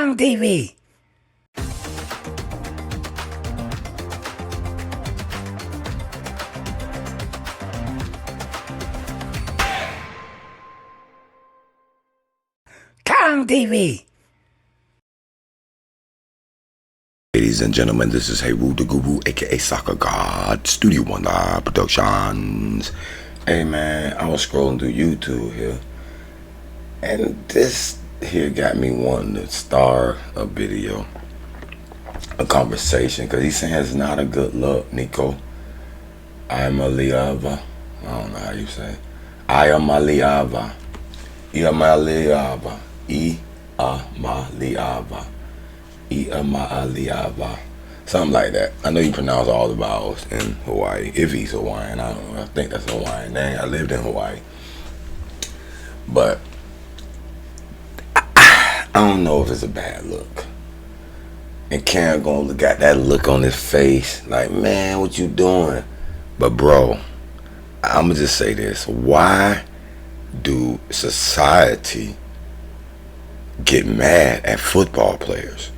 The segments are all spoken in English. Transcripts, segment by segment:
on TV. On TV. Ladies and gentlemen, this is Heru the Guru, aka Soccer God, Studio One Live Productions. Hey man, I was scrolling through YouTube here, and this here got me wanting to start a video, a conversation, because he's saying it's not a good look, Nico. Iamaleava, I don't know how you say it. Iamaleava. Iamaleava. Iamaleava, something like that. I know you pronounce all the vowels in Hawaii, if he's Hawaiian. I don't know. I think that's a Hawaiian name. I lived in Hawaii, but I don't know if it's a bad look. And Karen gonna got that look on his face, like, man, what you doing? But bro, I'ma just say this: why do society get mad at football players?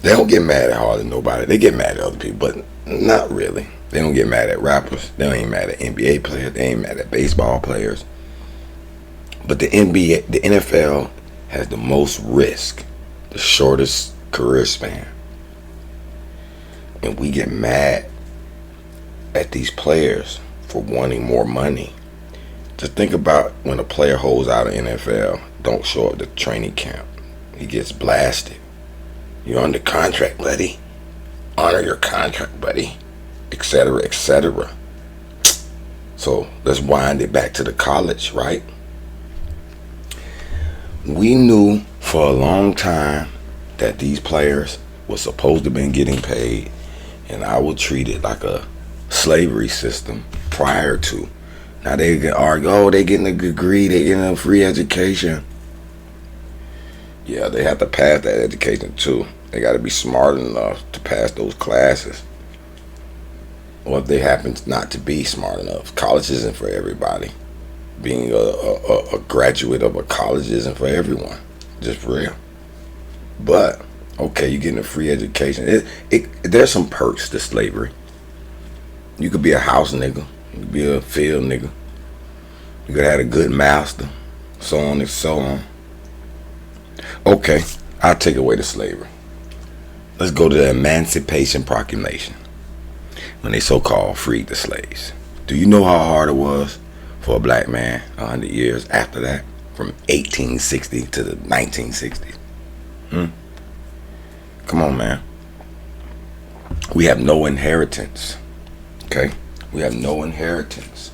They don't get mad at hardly nobody. They get mad at other people, but not really. They don't get mad at rappers. They ain't mad at NBA players. They ain't mad at baseball players. But the NFL has the most risk, the shortest career span. And we get mad at these players for wanting more money. Just think about when a player holds out in NFL, don't show up to training camp. He gets blasted. You're under contract, buddy. Honor your contract, buddy. Etc., etc. So let's wind it back to the college, right? We knew for a long time that these players were supposed to be getting paid, and I would treat it like a slavery system prior to. Now they can argue, oh, they getting a degree, they getting a free education. Yeah, they have to pass that education too. They got to be smart enough to pass those classes. Or if they happen not to be smart enough. College isn't for everybody. Being a graduate of a college isn't for everyone. Just for real. But, okay, you're getting a free education. There's some perks to slavery. You could be a house nigga. You could be a field nigga. You could have a good master. So on and so on. Okay, I'll take away the slavery. Let's go to the Emancipation Proclamation, when they so-called freed the slaves. Do you know how hard it was for a black man 100 years after that, from 1860 to the 1960s? Come on, man. We have no inheritance. Okay? We have no inheritance.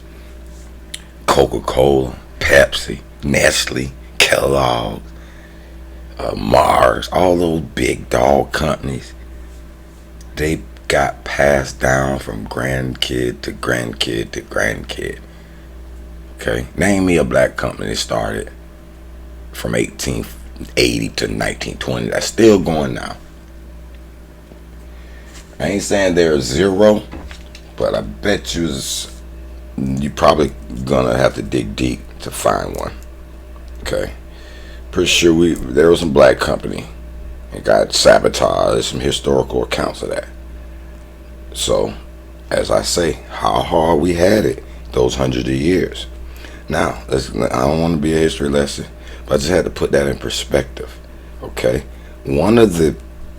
Coca-Cola, Pepsi, Nestle, Kellogg, Mars, all those big dog companies, they got passed down from grandkid to grandkid to grandkid. Okay, name me a black company that started from 1880 to 1920 that's still going now. I ain't saying there's zero, but I bet you're probably gonna have to dig deep to find one. Okay. Pretty sure there was some black company and got sabotaged. There's some historical accounts of that. So, as I say, how hard we had it those hundreds of years. Now, I don't want to be a history lesson, but I just had to put that in perspective. Okay, one of the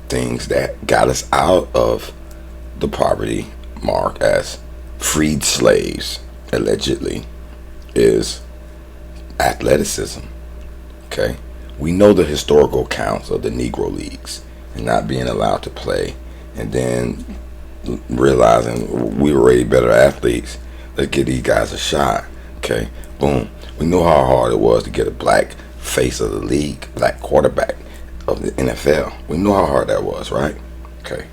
things that got us out of the poverty mark as freed slaves, allegedly, is athleticism. Okay, we know the historical accounts of the Negro Leagues and not being allowed to play, and then realizing we were already better athletes. Let's give these guys a shot. Okay, boom. We know how hard it was to get a black face of the league, black quarterback of the NFL. We know how hard that was, right? Okay,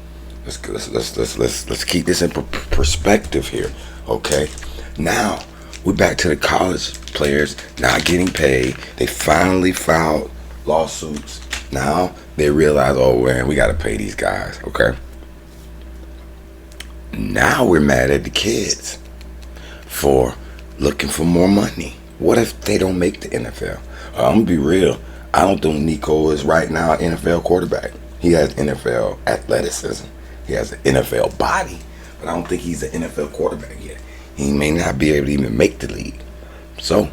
let's keep this in perspective here. Okay, now we're back to the college players not getting paid. They finally filed lawsuits. Now they realize, oh man, we got to pay these guys. Okay. Now we're mad at the kids for looking for more money. What if they don't make the NFL? I'm gonna be real. I don't think Nico is right now an NFL quarterback. He has NFL athleticism. He has an NFL body. But I don't think he's an NFL quarterback yet. He may not be able to even make the league. So,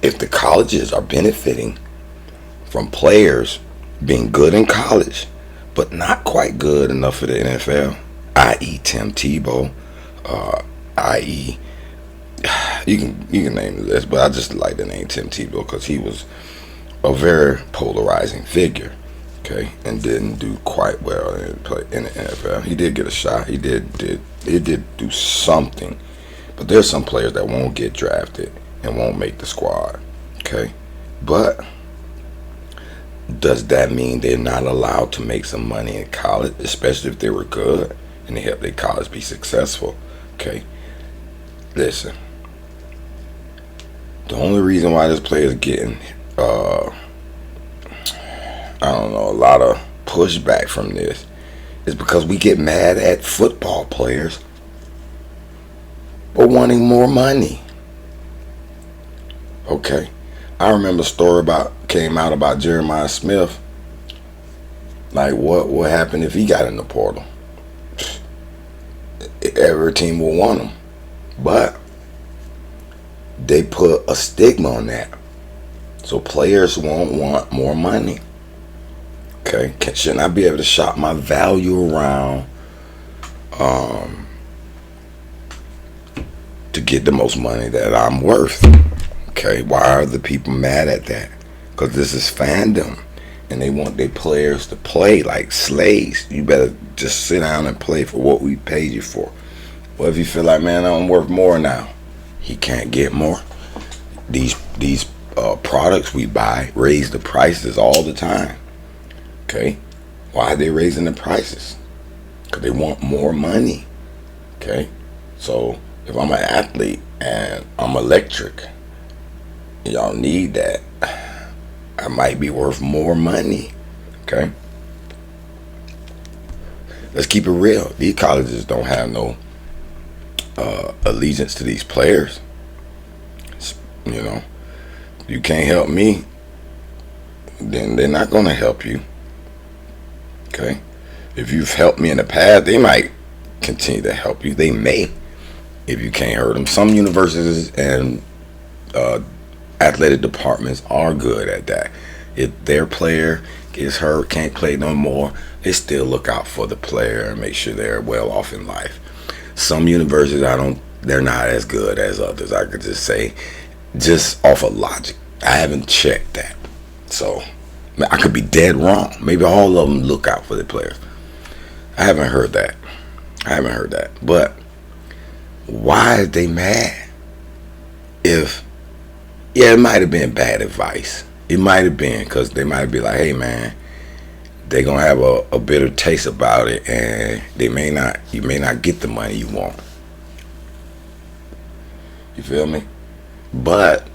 if the colleges are benefiting from players being good in college, but not quite good enough for the NFL, i.e. Tim Tebow, i.e. you can name the list, but I just like the name Tim Tebow because he was a very polarizing figure, okay, and didn't do quite well in the NFL. He did get a shot. He did do something, but there's some players that won't get drafted and won't make the squad, okay, but does that mean they're not allowed to make some money in college, especially if they were good and they helped their college be successful? Okay, listen. The only reason why this player is getting, I don't know, a lot of pushback from this is because we get mad at football players for wanting more money. Okay. I remember a story came out about Jeremiah Smith. Like what happened if he got in the portal? Every team will want him. But they put a stigma on that. So players won't want more money. Okay? Shouldn't I be able to shop my value around to get the most money that I'm worth? Okay, why are the people mad at that? Because this is fandom, and they want their players to play like slaves. You better just sit down and play for what we paid you for. Well, if you feel like, man, I'm worth more now, he can't get more. These products we buy raise the prices all the time. Okay, why are they raising the prices? Because they want more money. Okay, so if I'm an athlete and I'm electric, y'all need that, I might be worth more money. Okay, let's keep it real. These colleges don't have no allegiance to these players. You know, you can't help me, then they're not going to help you. Okay, if you've helped me in the past, they might continue to help you. They may, if you can't hurt them. Some universities and athletic departments are good at that. If their player gets hurt, can't play no more, they still look out for the player and make sure they're well off in life. Some universities, they're not as good as others. I could just say, just off of logic. I haven't checked that. So, I could be dead wrong. Maybe all of them look out for the players. I haven't heard that. But why are they mad? Yeah, it might have been bad advice. It might have been because they might be like, hey, man, they're going to have a bitter taste about it, and you may not get the money you want. You feel me? But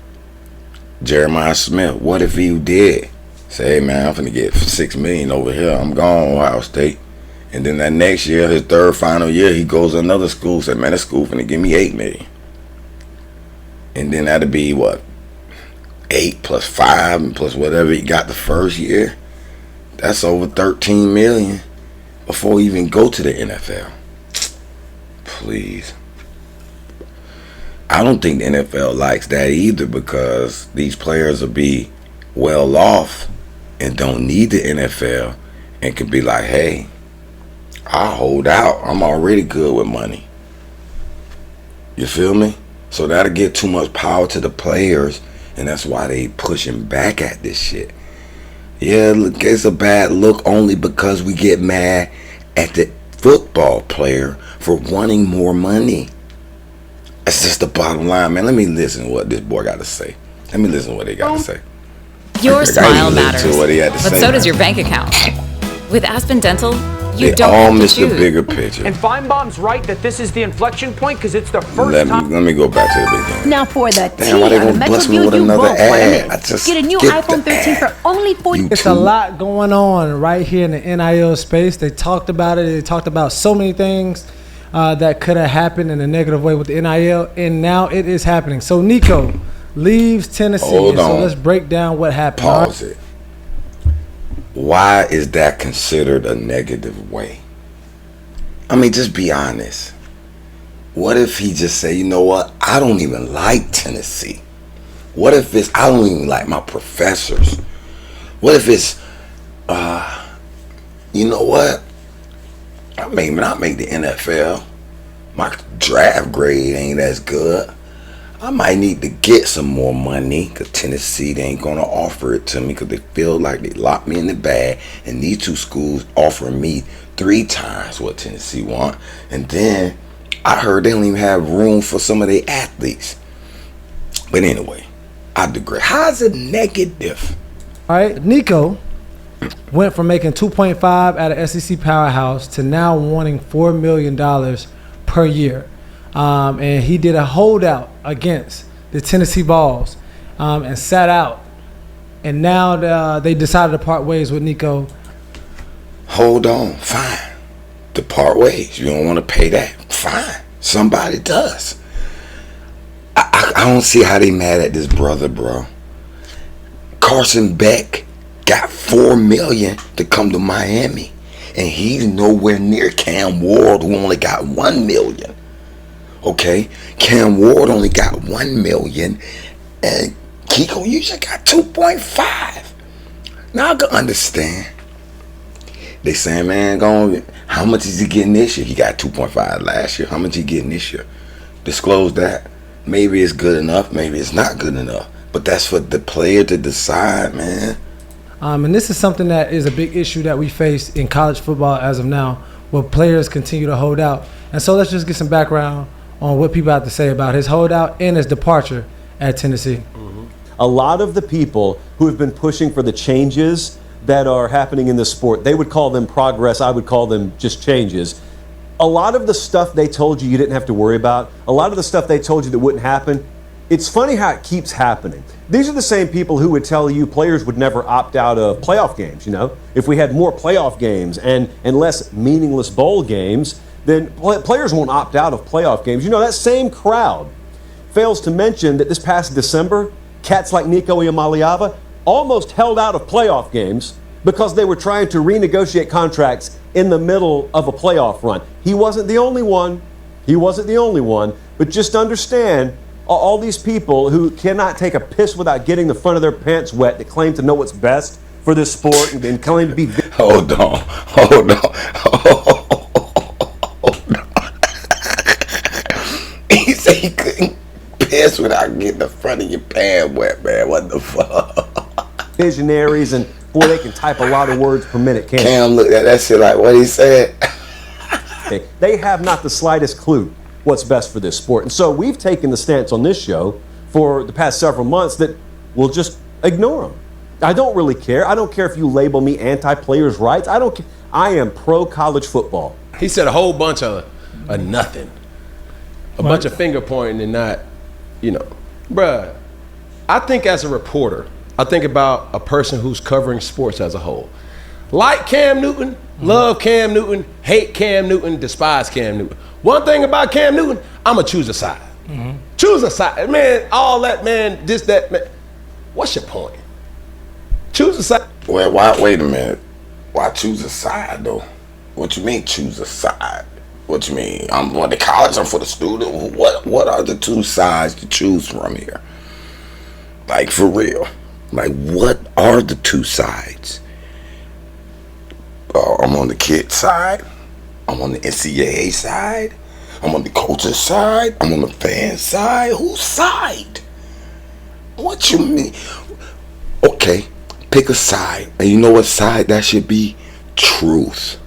Jeremiah Smith, what if he did say, hey, man, I'm finna get $6 million over here. I'm gone, Ohio State. And then that next year, his third final year, he goes to another school, say, man, this school finna give me $8 million. And then that'd be what? 8 plus 5 and plus whatever he got the first year. That's over $13 million before he even go to the NFL. Please. I don't think the NFL likes that either, because these players will be well off and don't need the NFL and can be like, hey, I'll hold out. I'm already good with money. You feel me? So that'll give too much power to the players, and that's why they pushing back at this shit. Yeah, look, it's a bad look only because we get mad at the football player for wanting more money. That's just the bottom line, man. Let me listen to what this boy got to say. Let me listen to what he got to say. Your smile matters, but so does your bank account. With Aspen Dental, you they don't all have to miss choose. the bigger picture. And Feinbaum's right that this is the inflection point because it's the first time. Let me go back to the beginning. Now for the Damn, why they gonna bust me with another ad? I just get a new get iPhone the 13 ad. for only $40. It's a lot going on right here in the NIL space. They talked about it. They talked about so many things that could have happened in a negative way with the NIL, and now it is happening. So, Nico, leaves Tennessee. Hold So on. let's break down what happened. Pause it. Why is that considered a negative way? I mean, just be honest. What if he just say, you know what? I don't even like Tennessee. What if it's, I don't even like my professors. What if it's, you know what? I may not make the NFL. My draft grade ain't as good. I might need to get some more money because Tennessee, they ain't going to offer it to me because they feel like they locked me in the bag. And these two schools offering me 3 times what Tennessee want. And then I heard they don't even have room for some of their athletes. But anyway, I digress. How's it negative? All right, Nico went from making 2.5 at an SEC powerhouse to now wanting $4 million per year. And he did a holdout against the Tennessee Vols and sat out. And now they decided to part ways with Nico. Hold on, fine. To part ways. You don't want to pay that? Fine. Somebody does. I don't see how they mad at this brother, bro. Carson Beck got $4 million to come to Miami, and he's nowhere near Cam Ward, who only got $1 million. Okay, Cam Ward only got $1 million, and Kiko usually got 2.5. Now I can understand. They saying, man, how much is he getting this year? He got 2.5 last year. How much he getting this year? Disclose that. Maybe it's good enough. Maybe it's not good enough. But that's for the player to decide, man. And this is something that is a big issue that we face in college football as of now, where players continue to hold out. And so let's just get some background on what people have to say about his holdout and his departure at Tennessee. A lot of the people who have been pushing for the changes that are happening in the sport, they would call them progress, I would call them just changes. A lot of the stuff they told you didn't have to worry about, a lot of the stuff they told you that wouldn't happen, it's funny how it keeps happening. These are the same people who would tell you players would never opt out of playoff games, you know? If we had more playoff games and less meaningless bowl games, then players won't opt out of playoff games. You know, that same crowd fails to mention that this past December, cats like Nico Iamaleava almost held out of playoff games because they were trying to renegotiate contracts in the middle of a playoff run. He wasn't the only one. But just understand, all these people who cannot take a piss without getting the front of their pants wet, that claim to know what's best for this sport and claim to be... Hold on. He said he couldn't piss without getting the front of your pants wet, man. What the fuck? Visionaries, and boy, they can type a lot of words per minute, can't Cam looked at that shit like, what he said? they? They have not the slightest clue what's best for this sport. And so we've taken the stance on this show for the past several months that we'll just ignore them. I don't really care. I don't care if you label me anti-players' rights. I don't care. I am pro-college football. He said a whole bunch of nothing. A bunch of finger pointing and not, you know. Bruh, I think as a reporter, I think about a person who's covering sports as a whole. Like Cam Newton, love Cam Newton, hate Cam Newton, despise Cam Newton. One thing about Cam Newton, I'ma choose a side. Choose a side. Man, all that, man, this, that, man. What's your point? Choose a side. Well, wait a minute. Why choose a side, though? What you mean choose a side? What you mean? I'm for the college, I'm for the student. What are the two sides to choose from here? Like, for real. Like, what are the two sides? I'm on the kid side. I'm on the NCAA side. I'm on the coach's side. I'm on the fan side. Whose side? What you mean? Okay, pick a side. And you know what side that should be? Truth.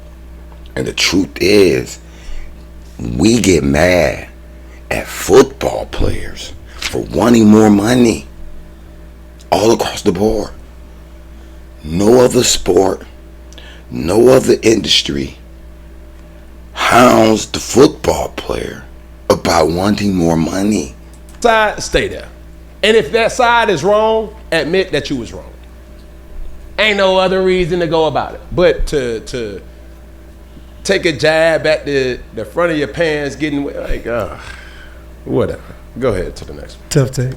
And the truth is, we get mad at football players for wanting more money all across the board. No other sport, no other industry hounds the football player about wanting more money. Side, stay there. And if that side is wrong, admit that you was wrong. Ain't no other reason to go about it. But to take a jab at the front of your pants, getting like, whatever. Go ahead to the next one. Tough take.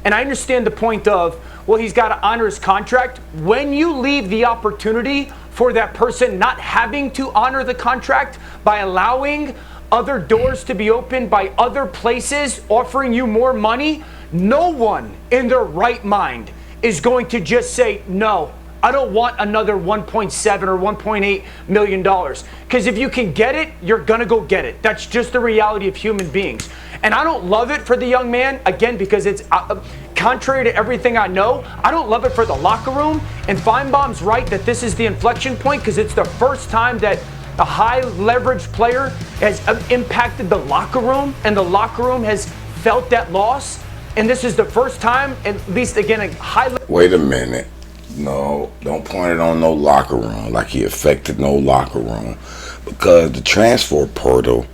And I understand the point of, well, he's got to honor his contract. When you leave the opportunity for that person not having to honor the contract by allowing other doors to be opened by other places offering you more money, no one in their right mind is going to just say, no, I don't want another $1.7 or $1.8 million. Because if you can get it, you're going to go get it. That's just the reality of human beings. And I don't love it for the young man, again, because it's contrary to everything I know. I don't love it for the locker room. And Feinbaum's right that this is the inflection point, because it's the first time that a high leverage player has impacted the locker room, and the locker room has felt that loss. And this is the first time, at least again, a high. Wait a minute. No, don't point it on no locker room like he affected no locker room, because the transfer portal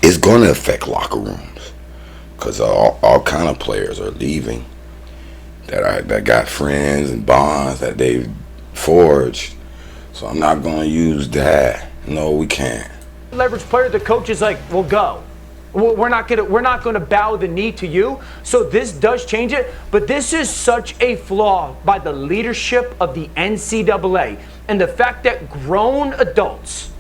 is going to affect locker rooms, because all kind of players are leaving that got friends and bonds that they've forged. So I'm not going to use that. No, we can't. Leverage player, the coach is like, "We'll go. We're not gonna bow the knee to you." So this does change it, but this is such a flaw by the leadership of the NCAA, and the fact that grown adults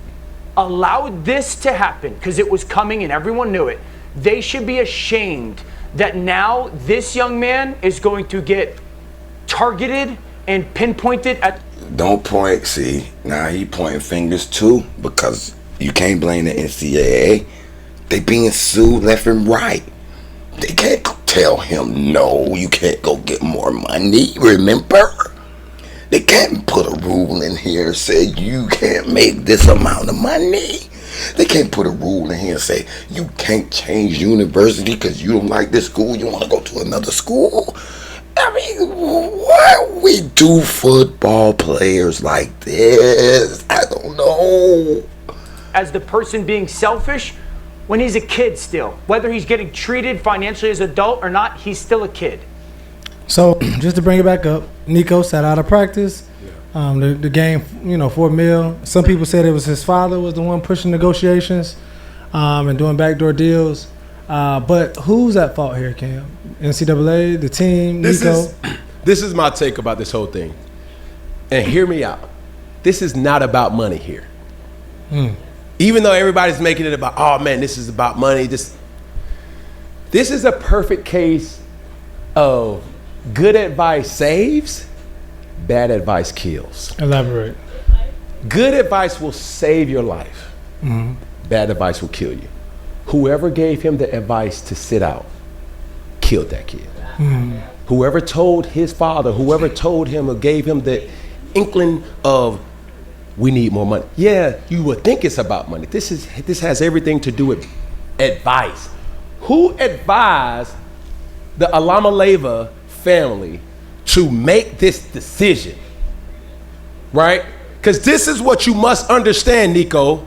allowed this to happen because it was coming and everyone knew it. They should be ashamed that now this young man is going to get targeted and pinpointed at. Don't point. See, now he pointing fingers too, because you can't blame the NCAA. They being sued left and right. They can't tell him, no, you can't go get more money, remember? They can't put a rule in here and say you can't make this amount of money. They can't put a rule in here and say you can't change university because you don't like this school, you want to go to another school. I mean, why we do football players like this? I don't know. As the person being selfish, when he's a kid still, whether he's getting treated financially as an adult or not, he's still a kid. So just to bring it back up, Nico sat out of practice. The game, $4 million. Some people said it was his father was the one pushing negotiations and doing backdoor deals. But who's at fault here, Cam? NCAA, the team, Nico? This is my take about this whole thing. And hear me out. This is not about money here. Even though everybody's making it about, oh man, this is about money. This is a perfect case of good advice saves, bad advice kills. Elaborate. Good advice will save your life. Bad advice will kill you. Whoever gave him the advice to sit out killed that kid. Whoever told his father, whoever told him or gave him the inkling of, we need more money. Yeah, you would think it's about money. This has everything to do with advice. Who advised the Iamaleava family to make this decision? Right? Because this is what you must understand, Nico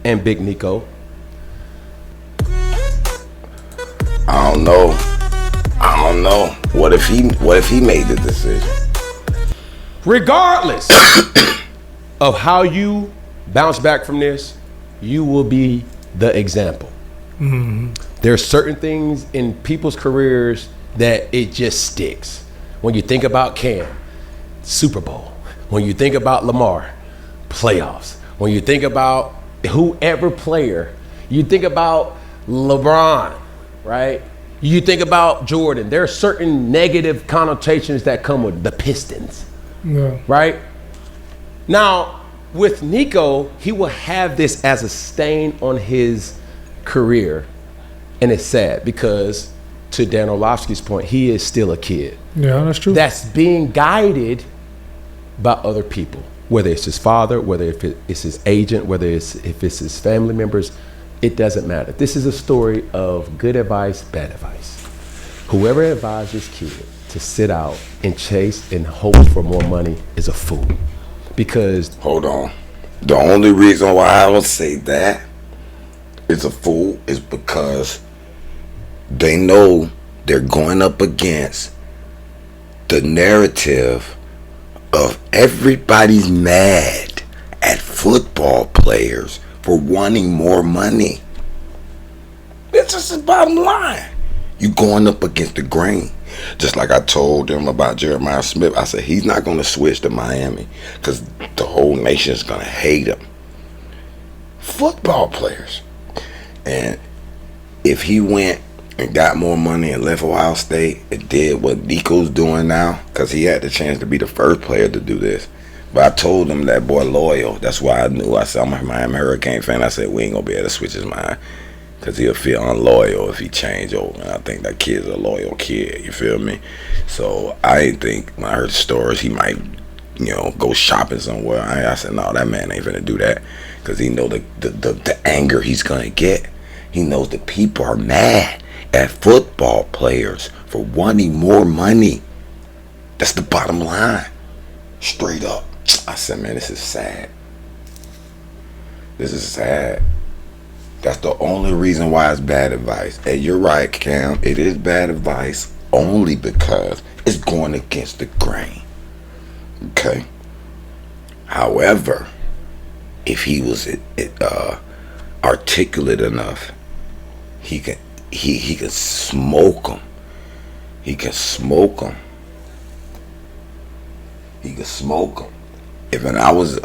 and Big Nico. I don't know. What if he made the decision? Regardless of how you bounce back from this, you will be the example. There are certain things in people's careers that it just sticks. When you think about Cam, Super Bowl. When you think about Lamar, playoffs. When you think about whoever player, you think about LeBron, right? You think about Jordan. There are certain negative connotations that come with the Pistons, right? Now, with Nico, he will have this as a stain on his career. And it's sad because, to Dan Orlovsky's point, he is still a kid. Yeah, that's true. That's being guided by other people, whether it's his father, whether it's his agent, whether if it's his family members, it doesn't matter. This is a story of good advice, bad advice. Whoever advised this kid to sit out and chase and hope for more money is a fool. Because hold on, the only reason why I would say that is a fool is because they know they're going up against the narrative of everybody's mad at football players for wanting more money. That's just the bottom line. You going up against the grain. Just like I told them about Jeremiah Smith, I said he's not going to switch to Miami because the whole nation's going to hate him. Football players. And if he went and got more money and left Ohio State and did what Nico's doing now, because he had the chance to be the first player to do this. But I told him that boy loyal. That's why I knew. I said, I'm a Miami Hurricane fan. I said, we ain't going to be able to switch his mind because he'll feel unloyal if he change over. And I think that kid's a loyal kid. You feel me? So I didn't think, when I heard stories, he might, go shopping somewhere. I said, no, that man ain't finna do that because he know the anger he's going to get. He knows the people are mad at football players for wanting more money. That's the bottom line. Straight up. I said, man, this is sad. This is sad. That's the only reason why it's bad advice. And you're right, Cam. It is bad advice only because it's going against the grain. Okay? However, if he was articulate enough, he can smoke them. He can smoke them. He can smoke them. If when I was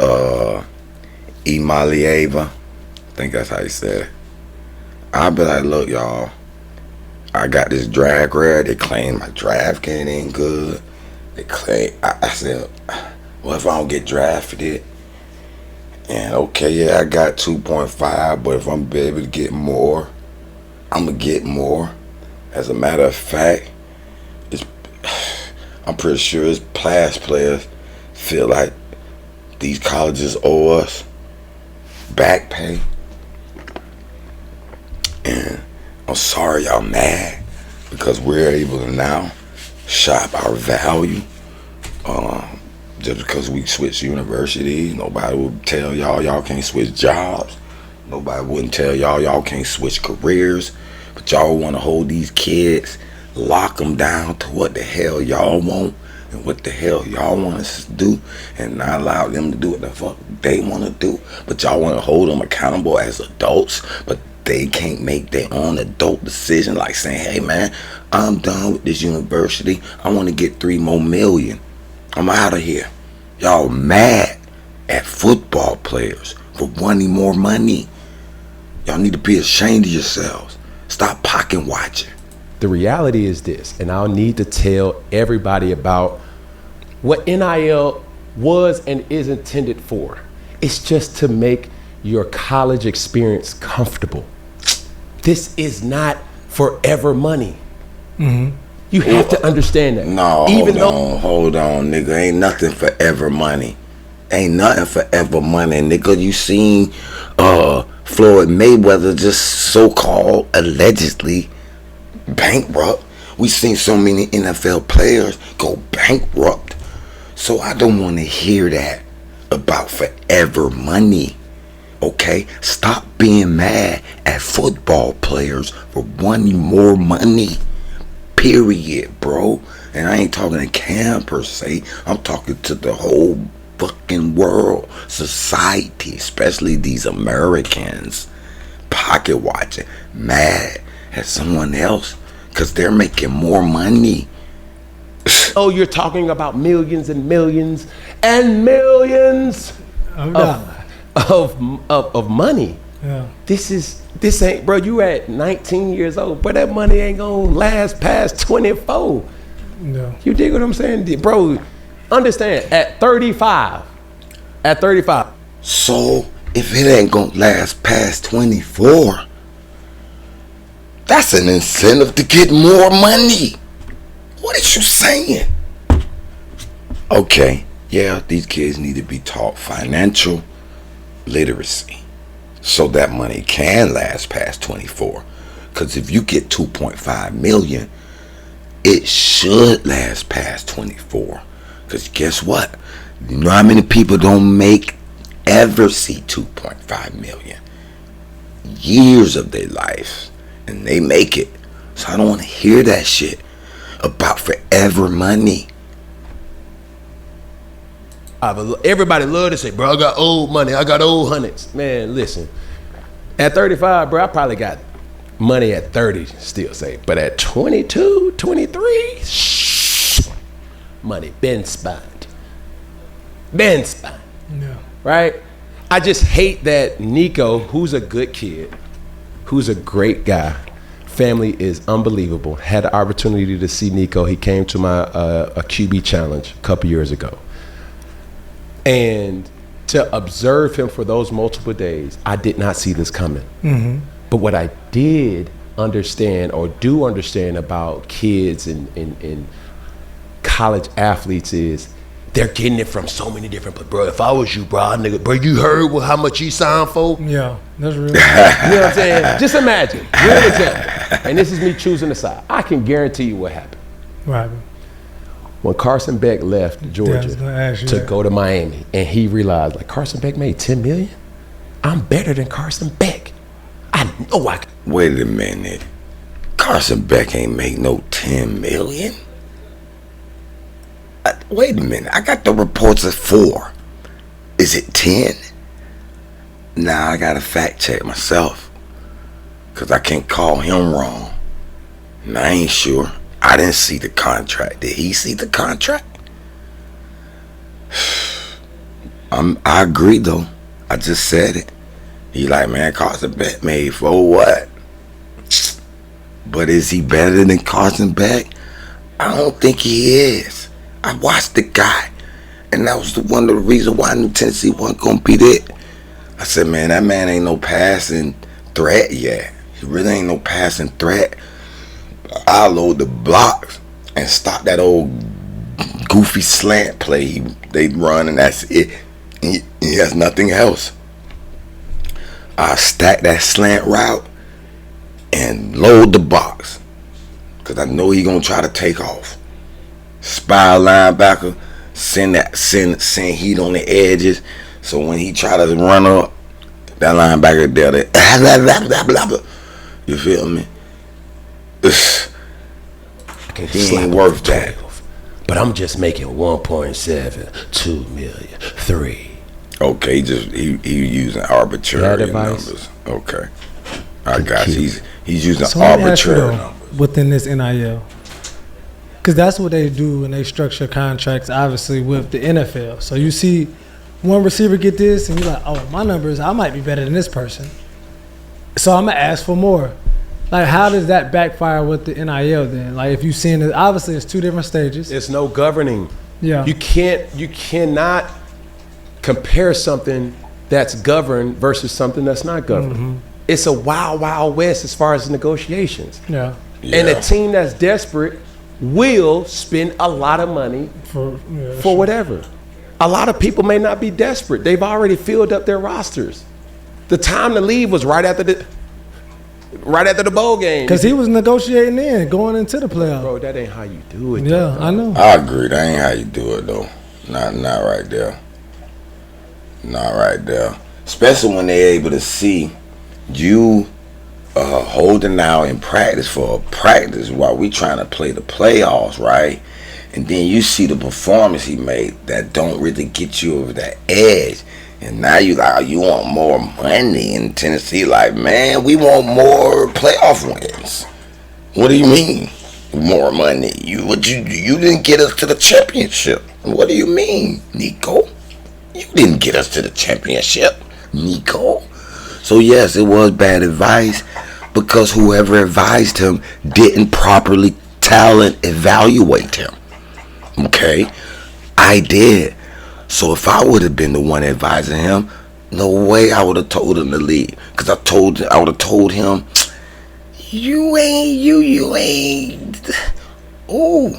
Iamaleava, I think that's how you said it, I'd be like, look, y'all, I got this drag rare. They claim my draft game ain't good. They claim, I said, well, if I don't get drafted, and okay, yeah, I got 2.5, but if I'm be able to get more, I'm going to get more. As a matter of fact, I'm pretty sure it's past players feel like these colleges owe us back pay. And I'm sorry y'all mad because we're able to now shop our value. Just because we switch universities, nobody would tell y'all can't switch jobs. Nobody wouldn't tell y'all can't switch careers. But y'all want to hold these kids, lock them down to what the hell y'all want and what the hell y'all want us to do, and not allow them to do what the fuck they want to do. But y'all want to hold them accountable as adults, but they can't make their own adult decision, like saying, hey man, I'm done with this university. I want to get 3 more million. I'm out of here. Y'all mad at football players for wanting more money. Y'all need to be ashamed of yourselves. Stop pocket watching. The reality is this, and I'll need to tell everybody about what NIL was and is intended for. It's just to make your college experience comfortable. This is not forever money. Mm-hmm. You have to understand that. No, hold on, nigga. Ain't nothing forever money. Ain't nothing forever money, nigga. You seen Floyd Mayweather just so-called allegedly bankrupt. We seen so many NFL players go bankrupt. So I don't want to hear that about forever money. Okay? Stop being mad at football players for wanting more money. Period, bro. And I ain't talking to Cam per se. I'm talking to the whole fucking world, society, especially these Americans, pocket watching, mad at someone else because they're making more money. Oh, you're talking about millions and millions and millions of money. Yeah. This ain't, bro, you at 19 years old, but that money ain't gonna last past 24. No. You dig what I'm saying? Bro, understand, at 35. So, if it ain't gonna last past 24, that's an incentive to get more money. What is you saying? Okay, yeah, these kids need to be taught financial literacy so that money can last past 24. Because if you get 2.5 million, it should last past 24. Because guess what? You know how many people don't ever see 2.5 million? Years of their life. And they make it. So I don't want to hear that shit about forever money. Everybody love to say, bro, I got old money. I got old hundreds. Man, listen. At 35, bro, I probably got money at 30 still safe, but at 22, 23, money been spent. Yeah. Right? I just hate that Nico, who's a good kid, who's a great guy, family is unbelievable. Had the opportunity to see Nico. He came to my a QB challenge a couple years ago. And to observe him for those multiple days, I did not see this coming. Mm-hmm. But what I did understand or do understand about kids and college athletes is they're getting it from so many different. But bro, if I was you, bro, you heard how much he signed for? Yeah, that's real. You know what I'm saying? Just imagine, real example. And this is me choosing a side. I can guarantee you what happened. Right. When Carson Beck left Georgia to go to Miami, and he realized, like, Carson Beck made $10 million. I'm better than Carson Beck. I know I can. Wait a minute. Carson Beck ain't make no $10 million. Wait a minute. I got the reports at 4. Is it 10? Nah, I gotta fact check myself, cause I can't call him wrong. And I ain't sure. I didn't see the contract. Did he see the contract? I agree though. I just said it. He like, man, Carson Beck made for what? But is he better than Carson Beck? I don't think he is. I watched the guy, and that was one of the reasons why I knew Tennessee wasn't gonna beat it. I said, man, that man ain't no passing threat yet. He really ain't no passing threat. I'll load the blocks and stop that old goofy slant play they run, and that's it. He has nothing else. I'll stack that slant route and load the box, because I know he gonna try to take off. Spy linebacker, send heat on the edges, so when he try to run up, that linebacker there, blah, blah, blah. You feel me? He ain't worth that. But I'm just making 1.7, 2 million, 3. Okay, he using arbitrary numbers. Okay, I got you. He's using arbitrary numbers within this NIL. Because that's what they do when they structure contracts, obviously, with the NFL. So you see one receiver get this, and you're like, oh, my numbers, I might be better than this person. So I'm going to ask for more. Like, how does that backfire with the NIL then? Like, if you've seen it, obviously, it's 2 different stages. It's no governing. Yeah. You cannot compare something that's governed versus something that's not governed. Mm-hmm. It's a wild, wild west as far as negotiations. Yeah. And a team that's desperate will spend a lot of money for whatever. A lot of people may not be desperate. They've already filled up their rosters. The time to leave was right after the bowl game. Because he was negotiating going into the playoff. Bro, that ain't how you do it. Yeah, I know. I agree. That ain't how you do it though. Not right there. Not right there. Especially when they're able to see you holding out in practice for a practice while we trying to play the playoffs, right? And then you see the performance he made that don't really get you over that edge. And now you want more money in Tennessee. Like, man, we want more playoff wins. What do you mean, more money? You didn't get us to the championship. What do you mean, Nico? You didn't get us to the championship, Nico. So yes, it was bad advice because whoever advised him didn't properly talent evaluate him. Okay, I did. So if I would have been the one advising him, no way I would have told him to leave. Because I would have told him, you ain't. Ooh.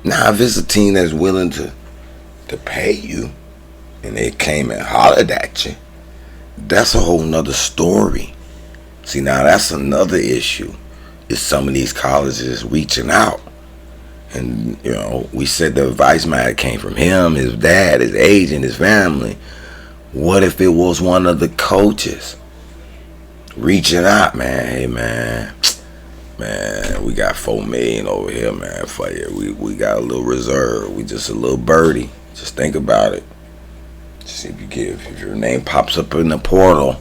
Now if it's a team that's willing to pay you and they came and hollered at you, that's a whole nother story. See, now that's another issue. Is some of these colleges reaching out. And, you know, we said the advice might have came from him, his dad, his agent, his family. What if it was one of the coaches reaching out, man? Hey, man, we got $4 million over here, man, for you. We got a little reserve. We just a little birdie. Just think about it. See if your name pops up in the portal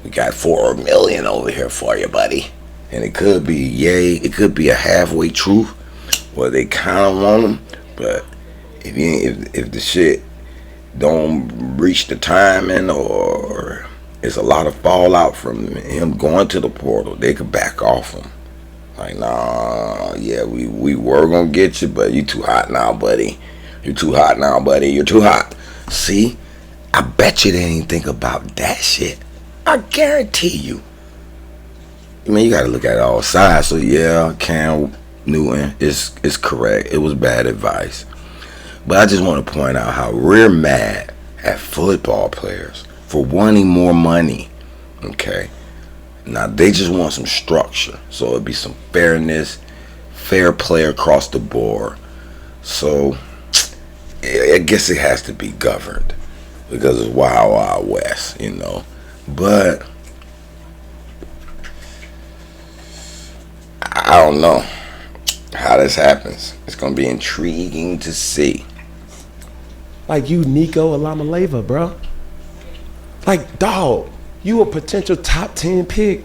we got 4 million over here for you, buddy. And it could be yay, it could be a halfway truth, where they kind of want them, but if the shit don't reach the timing, or it's a lot of fallout from him going to the portal, they could back off him. Like, nah, yeah, we were gonna get you, but you too hot now, buddy. You're too hot now, buddy. You're too hot. See, I bet you they didn't think about that shit. I guarantee you. I mean, you gotta look at all sides. So yeah, Cam Newton is correct. It was bad advice. But I just want to point out how we're mad at football players for wanting more money. Okay. Now they just want some structure. So it'd be some fairness, fair play across the board. So I guess it has to be governed because it's Wild Wild West, you know. But I don't know how this happens. It's gonna be intriguing to see. Like you, Nico Iamaleava, bro. Like, dog, you a potential top 10 pick,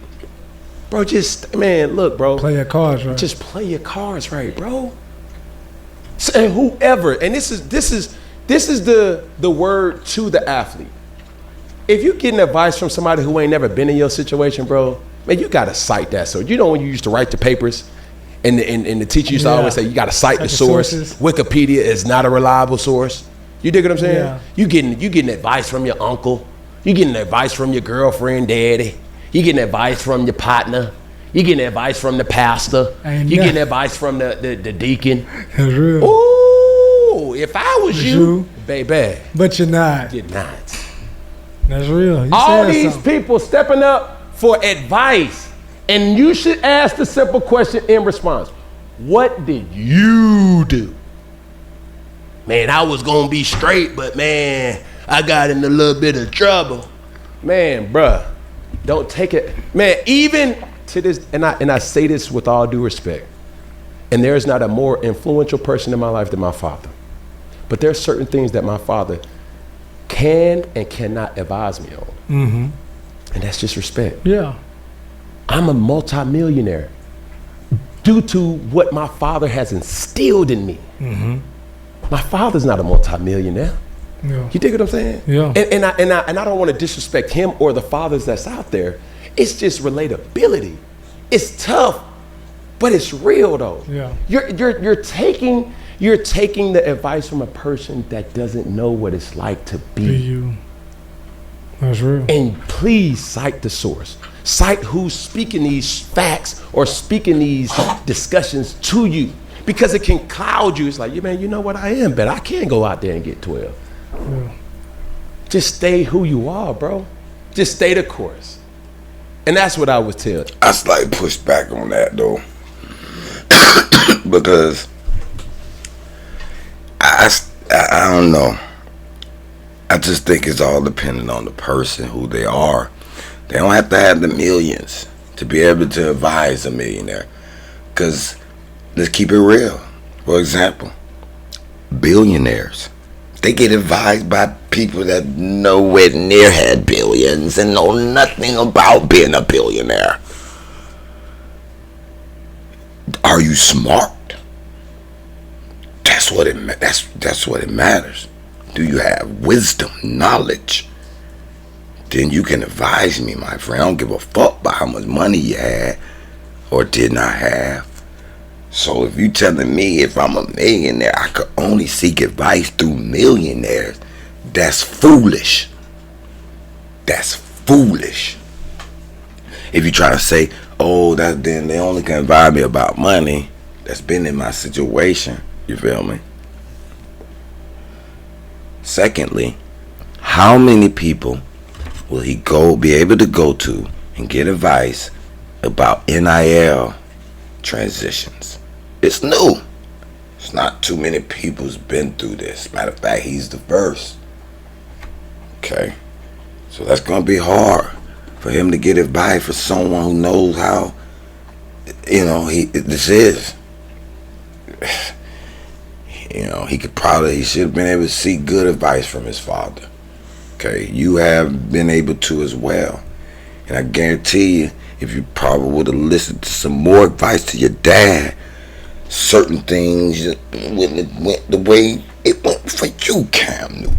bro. Just, man, look, bro. Play your cards right. Just play your cards right, bro. And whoever, and this is the word to the athlete. If you getting advice from somebody who ain't never been in your situation, bro, man, you gotta cite that. So you know when you used to write the papers, and the teacher used to always say you gotta cite the source. Sources. Wikipedia is not a reliable source. You dig what I'm saying? Yeah. You getting advice from your uncle. You getting advice from your girlfriend, daddy. You getting advice from your partner. You getting advice from the pastor. You getting advice from the deacon. That's real. Ooh, if I was you, baby. But you're not. You're not. That's real. You All said these something. people stepping up for advice. And you should ask the simple question in response. What did you do? Man, I was going to be straight, but man, I got in a little bit of trouble. Man, bruh, don't take it. Man, even to this, and I say this with all due respect, and there is not a more influential person in my life than my father. But there are certain things that my father can and cannot advise me on. Mm-hmm. And that's just respect. Yeah. I'm a multimillionaire due to what my father has instilled in me. Mm-hmm. My father's not a multimillionaire. Yeah. You dig what I'm saying? Yeah. And I don't want to disrespect him or the fathers that's out there. It's just relatability. It's tough, but it's real though. Yeah. You're taking the advice from a person that doesn't know what it's like to be you. That's real. And please cite the source. Cite who's speaking these facts or speaking these discussions to you, because it can cloud you. It's like, man, you know what, I am better. I can't go out there and get 12. Yeah. Just stay who you are, bro. Just stay the course. And that's what I was telling. I slightly pushed back on that though, because I don't know. I just think it's all dependent on the person, who they are. They don't have to have the millions to be able to advise a millionaire. Because let's keep it real. For example, billionaires, they get advised by people that nowhere near had billions and know nothing about being a billionaire. Are you smart? That's what it matters. Do you have wisdom, knowledge? Then you can advise me, my friend. I don't give a fuck about how much money you had or did not have. So if you telling me if I'm a millionaire, I could only seek advice through millionaires, that's foolish. That's foolish. If you try to say, oh, then they only can advise me about money, that's been in my situation. You feel me? Secondly, how many people will he be able to go to and get advice about NIL transitions? It's new. It's not too many people's been through this. Matter of fact, he's the first. Okay, so that's gonna be hard for him to get advice for someone who knows how, this is. He should have been able to seek good advice from his father. Okay, you have been able to as well. And I guarantee you, if you probably would have listened to some more advice to your dad, certain things wouldn't have went the way it went for you, Cam Newton.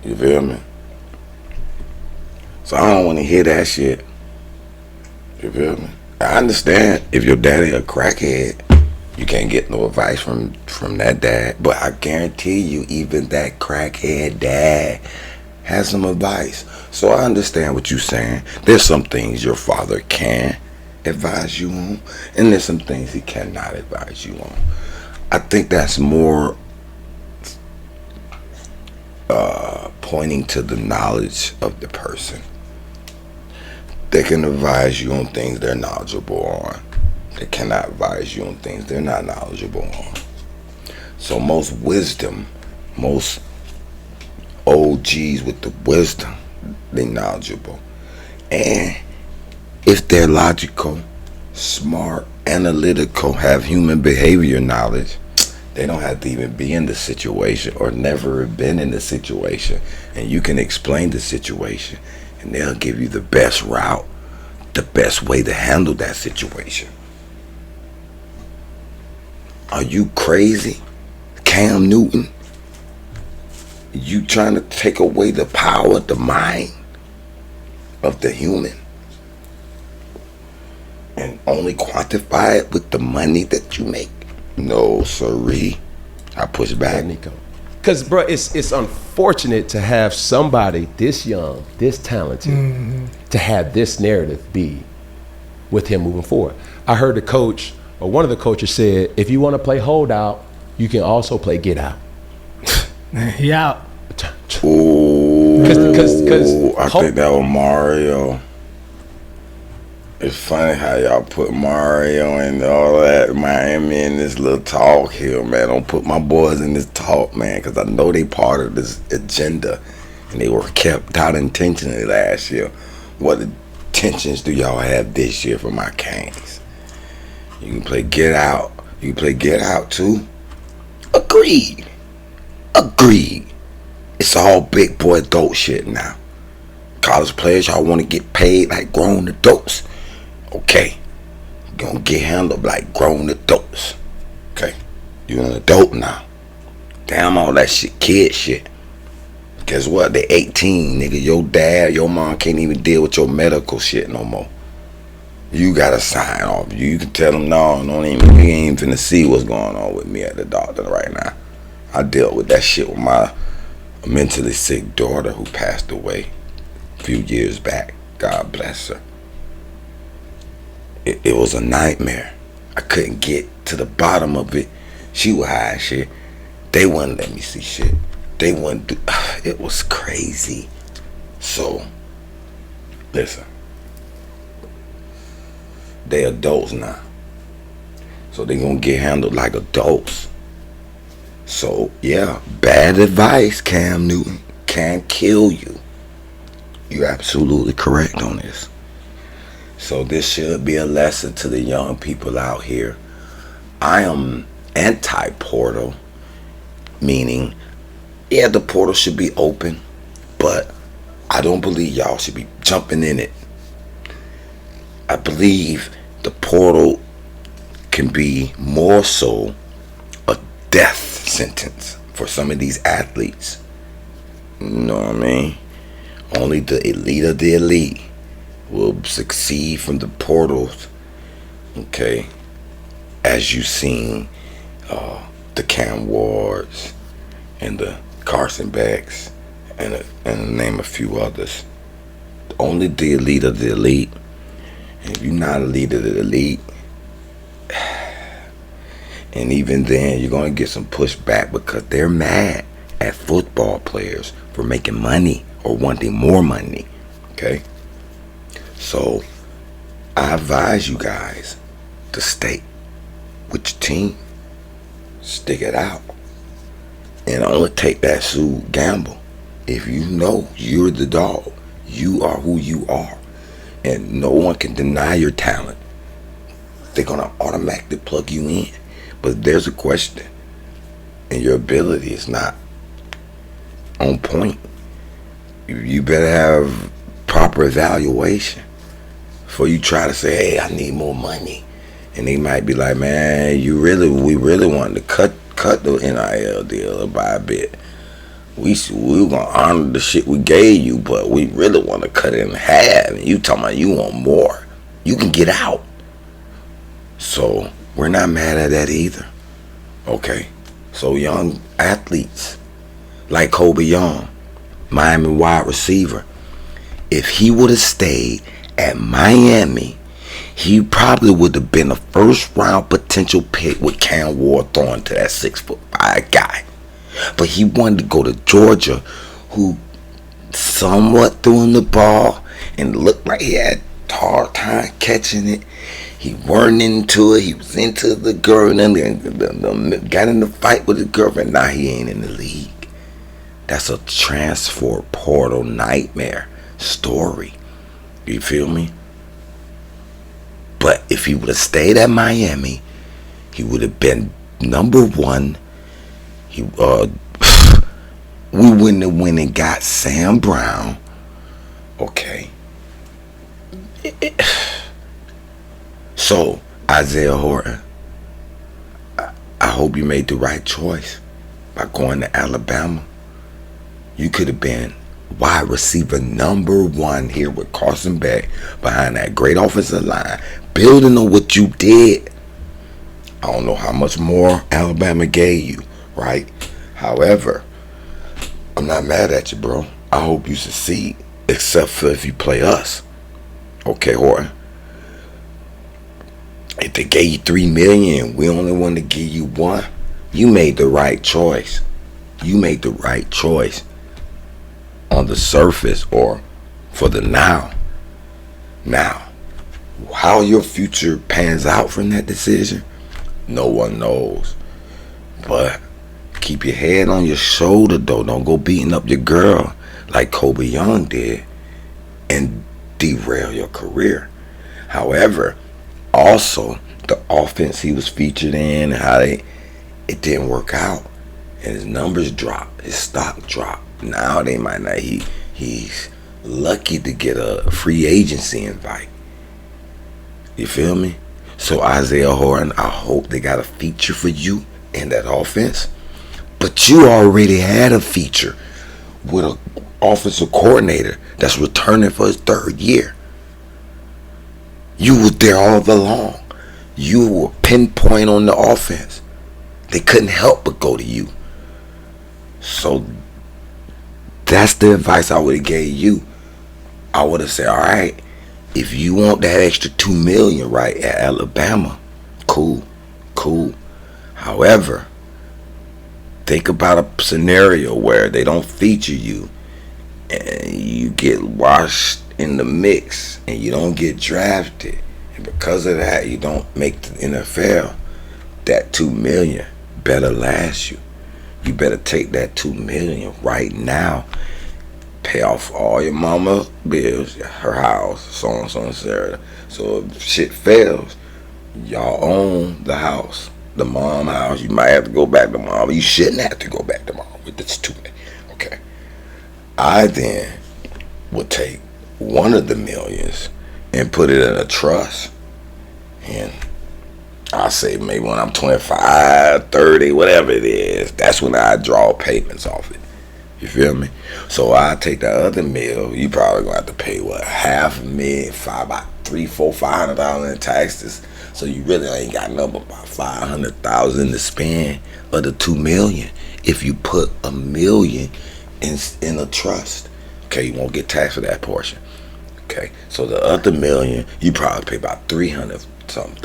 You feel me? So I don't want to hear that shit. You feel me? I understand if your daddy a crackhead, you can't get no advice from that dad. But I guarantee you, even that crackhead dad has some advice. So I understand what you're saying. There's some things your father can advise you on, and there's some things he cannot advise you on. I think that's more pointing to the knowledge of the person. They can advise you on things they're knowledgeable on. They cannot advise you on things they're not knowledgeable on. So most wisdom, most OGs with the wisdom, they knowledgeable. And if they're logical, smart, analytical, have human behavior knowledge, they don't have to even be in the situation or never have been in the situation. And you can explain the situation and they'll give you the best route, the best way to handle that situation. Are you crazy, Cam Newton? You trying to take away the power, the mind of the human and only quantify it with the money that you make? No, sirree. I push back. Nico. Because, bro, it's unfortunate to have somebody this young, this talented, to have this narrative be with him moving forward. I heard the coach, or one of the coaches said, if you want to play holdout, you can also play get out. He out. Ooh, Cause I think that was Mario. It's funny how y'all put Mario and all that Miami in this little talk here, man. Don't put my boys in this talk, man, because I know they part of this agenda, and they were kept out intentionally last year. What intentions do y'all have this year for my Kings? You can play get out. You can play get out too. Agreed. It's all big boy adult shit now. College players, y'all want to get paid like grown adults. Okay, you're gonna get handled like grown adults. Okay, you're an adult now. Damn all that shit, kid shit. Guess what? They 18, nigga. Your dad, your mom can't even deal with your medical shit no more. You gotta sign off. You can tell them, no, you ain't finna see what's going on with me at the doctor right now. I dealt with that shit with my mentally sick daughter who passed away a few years back. God bless her. It was a nightmare. I couldn't get to the bottom of it. She was high shit. They wouldn't let me see shit. They wouldn't do. It was crazy. So, listen. They adults now. So they gonna get handled like adults. So, yeah, bad advice, Cam Newton, can kill you. You're absolutely correct on this. So this should be a lesson to the young people out here. I am anti-portal, meaning, yeah, the portal should be open, but I don't believe y'all should be jumping in it. I believe the portal can be more so a death sentence for some of these athletes. You know what I mean? Only the elite of the elite will succeed from the portals. Okay, as you've seen the Cam Wards and the Carson Becks and name a few others. Only the elite of the elite. And if you're not elite of the elite, and even then you're going to get some pushback because they're mad at football players for making money or wanting more money. Okay, so I advise you guys to stay with your team, stick it out, and only take that suit gamble if you know you're the dog. You are who you are, and no one can deny your talent. They're gonna automatically plug you in, but if there's a question and your ability is not on point, you better have proper evaluation before you try to say, hey, I need more money. And they might be like, man, we really wanted to cut the NIL deal by a bit. We were gonna honor the shit we gave you, but we really want to cut it in half. And you talking about you want more. You can get out. So we're not mad at that either. Okay. So young athletes like Kobe Young, Miami wide receiver, if he would have stayed at Miami, he probably would have been a first round potential pick with Cam Ward throwing to that 6'5" guy. But he wanted to go to Georgia, who somewhat threw him the ball and looked like he had a hard time catching it. He weren't into it. He was into the girl and then got in the fight with his girlfriend. Now he ain't in the league. That's a transfer portal nightmare story. You feel me? But if he would have stayed at Miami, he would have been number one. We wouldn't have went and got Sam Brown. Okay. So, Isaiah Horton, I hope you made the right choice by going to Alabama. You could have been wide receiver number one here with Carson Beck behind that great offensive line, building on what you did. I don't know how much more Alabama gave you, right? However, I'm not mad at you, bro. I hope you succeed, except for if you play us. Okay, Horton. If they gave you $3 million, we only want to give you $1 million. You made the right choice. You made the right choice on the surface or for the now. Now, how your future pans out from that decision, no one knows. But keep your head on your shoulder, though. Don't go beating up your girl like Kobe Young did and derail your career. However, also the offense he was featured in, how it didn't work out, and his numbers dropped, his stock dropped. Now they might not. He's lucky to get a free agency invite. You feel me? So Isaiah Horton, I hope they got a feature for you in that offense. But you already had a feature with an offensive coordinator that's returning for his 3rd year. You were there all along. You were pinpoint on the offense. They couldn't help but go to you. So that's the advice I would have gave you. I would have said, all right, if you want that extra $2 million right at Alabama, cool. However, think about a scenario where they don't feature you and you get washed in the mix and you don't get drafted, and because of that you don't make the NFL. That $2 million better last you. You better take that $2 million right now, pay off all your mama's bills, her house, so on, so Sarah. So if shit fails, y'all own the house, the mom house. You might have to go back to mom. You shouldn't have to go back to mom with this $2 million. Okay. I then would take one of the millions and put it in a trust, and I say maybe when I'm 25, 30, whatever it is, that's when I draw payments off it. You feel me? So I take that other meal. You probably gonna have to pay what, $500,000, about $300,000-$500,000 in taxes. So you really ain't got nothing about $500,000 to spend of the $2 million. If you put $1 million in a trust, okay, you won't get taxed for that portion. Okay, so the other $1 million, you probably pay about $300,000-something,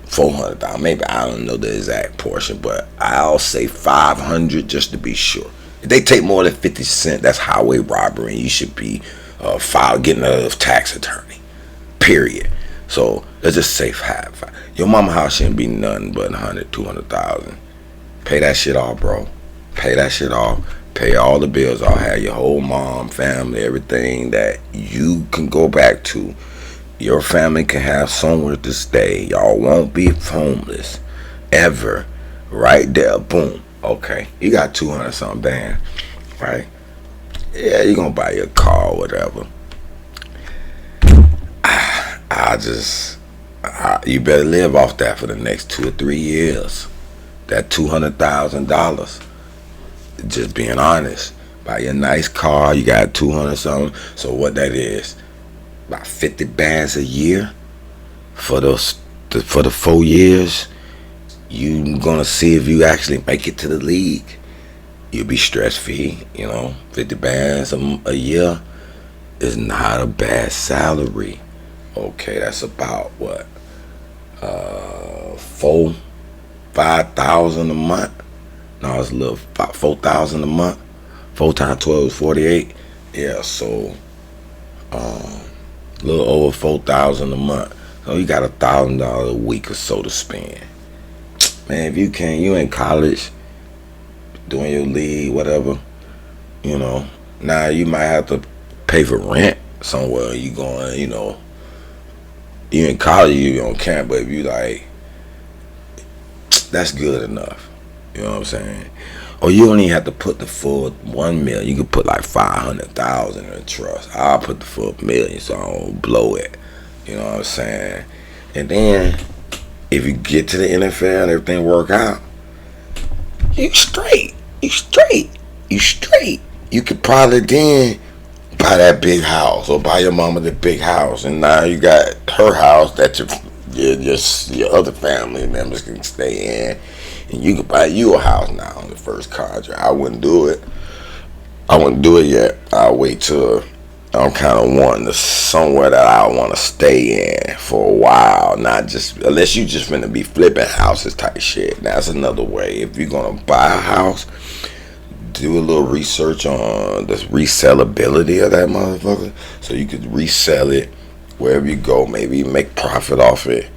$400,000, maybe. I don't know the exact portion, but I'll say $500 just to be sure. If they take more than 50 cents, that's highway robbery, and you should be getting a tax attorney. Period. So let's just say $500,000. Your mama house shouldn't be nothing but $100,000-$200,000. Pay that shit off, bro. Pay that shit off. Pay all the bills. I'll have your whole mom, family, everything that you can go back to. Your family can have somewhere to stay. Y'all won't be homeless ever. Right there, boom. Okay, you got 200 something bands, right? Yeah, you gonna buy your car or whatever. You better live off that for the next 2 or 3 years. That $200,000. Just being honest. Buy your nice car. You got 200 something. So what that is? About 50 bands a year for the 4 years. You gonna see if you actually make it to the league. You'll be stress free. 50 bands a year is not a bad salary. Okay, that's about what? 5,000 a month. No, it's a little about 4,000 a month. 4 times 12 is 48. Yeah, so a little over 4,000 a month. So you got $1,000 a week or so to spend. Man, if you in college, doing your league, whatever, now you might have to pay for rent somewhere. You going, you in college, you on camp, but if you like, that's good enough. You know what I'm saying? Or you don't even have to put the full $1 million. You could put like 500,000 in a trust. I'll put the full $1 million so I don't blow it. You know what I'm saying? And then if you get to the NFL and everything work out, you straight. You could probably then buy that big house or buy your mama the big house, and now you got her house that your other family members can stay in, and you can buy you a house now on the first contract. I wouldn't do it yet. I'll wait till I'm kind of wanting to somewhere that I want to stay in for a while, not just unless you just finna be flipping houses type shit. That's another way. If you're gonna buy a house, do a little research on the resellability of that motherfucker, so you could resell it wherever you go. Maybe you make profit off it,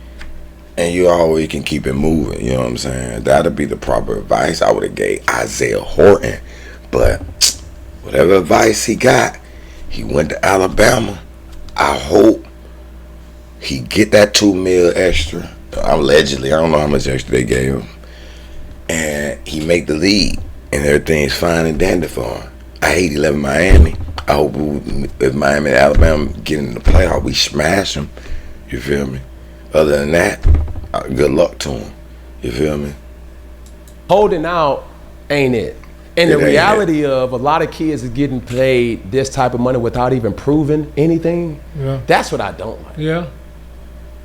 and you always can keep it moving. You know what I'm saying? That'd be the proper advice I would have gave Isaiah Horton. But whatever advice he got, he went to Alabama. I hope he get that $2 million extra. Allegedly, I don't know how much extra they gave him, and he make the league. And everything's fine and dandy for him. I hate he left Miami. I hope if Miami and Alabama get in the playoff, we smash them. You feel me? Other than that, good luck to him. You feel me? Holding out ain't it. And the reality of a lot of kids is getting paid this type of money without even proving anything. Yeah. That's what I don't like. Yeah.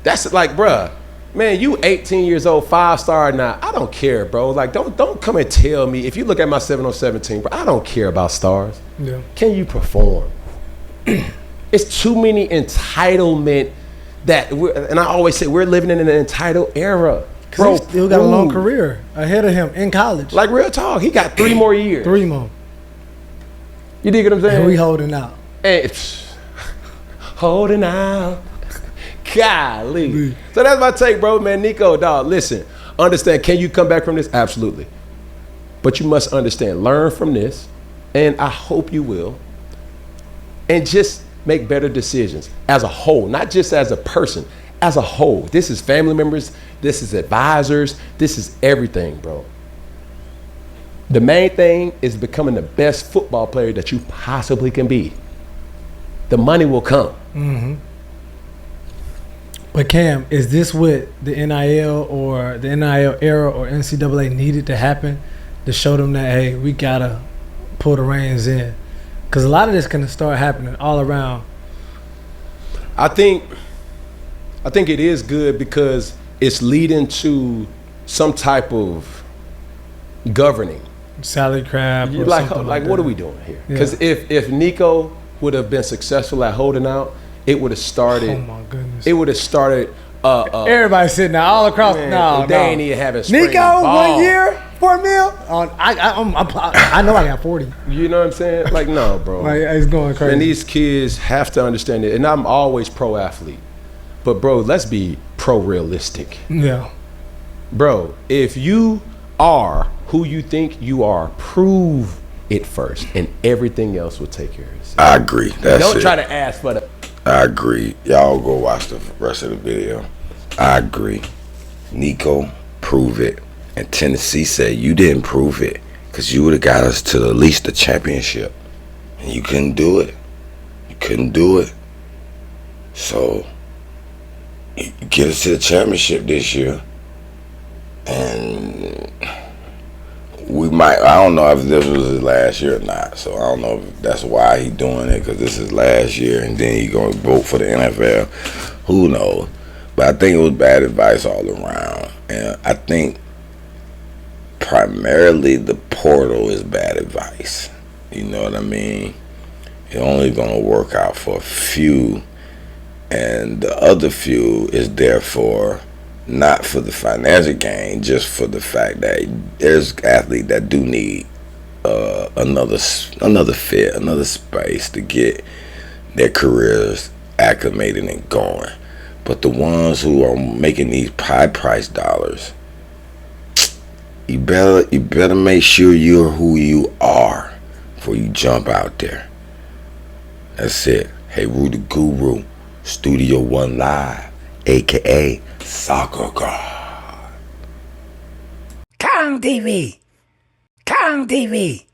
That's like, bruh. Man, you 18 years old, 5-star now. I don't care, bro. Like, don't come and tell me. If you look at my 7-on-7 team, bro, I don't care about stars. Yeah. Can you perform? It's too many entitlement and I always say we're living in an entitled era. Bro, he still got a long career ahead of him in college. Like, real talk, he got 3 more years. 3 more. You dig what I'm saying? And we holding out. Hey, holding out. Golly. So that's my take, bro, man. Nico, dog, listen, understand, can you come back from this? Absolutely. But you must understand, learn from this, and I hope you will, and just make better decisions as a whole, not just as a person, as a whole. This is family members, this is advisors, this is everything, bro. The main thing is becoming the best football player that you possibly can be. The money will come. Mm-hmm. But Cam, is this what the NIL or the NIL era or NCAA needed to happen to show them that, hey, we gotta pull the reins in? Because a lot of this can start happening all around. I think it is good because it's leading to some type of governing. Salary cap. Or like like what are we doing here? Because if Nico would have been successful at holding out, it would have started. Oh my goodness! It would have started. Everybody sitting there all across. Man, they ain't even having Nico ball. 1 year, $4 million. I know I got 40. You know what I'm saying? Like, no, bro. Like, it's going crazy. And these kids have to understand it. And I'm always pro athlete, but bro, let's be pro realistic. Yeah. Bro, if you are who you think you are, prove it first, and everything else will take care of itself. I agree. Don't try to ask for the. I agree. Y'all go watch the rest of the video. I agree. Nico, prove it. And Tennessee said you didn't prove it because you would have got us to at least the championship. and you couldn't do it. You couldn't do it. So you get us to the championship this year, and we might. I don't know if this was his last year or not. So I don't know if that's why he doing it, because this is last year, and then he gonna vote for the NFL. Who knows? But I think it was bad advice all around, and I think primarily the portal is bad advice. You know what I mean? It's only gonna work out for a few, and the other few is there for not for the financial gain, just for the fact that there's athletes that do need another fit, another space to get their careers acclimated and going. But the ones who are making these high price dollars, you better make sure you're who you are before you jump out there. That's it. Hey, Rudy Guru, Studio One Live, aka soccergod. Kong TV. Kong TV.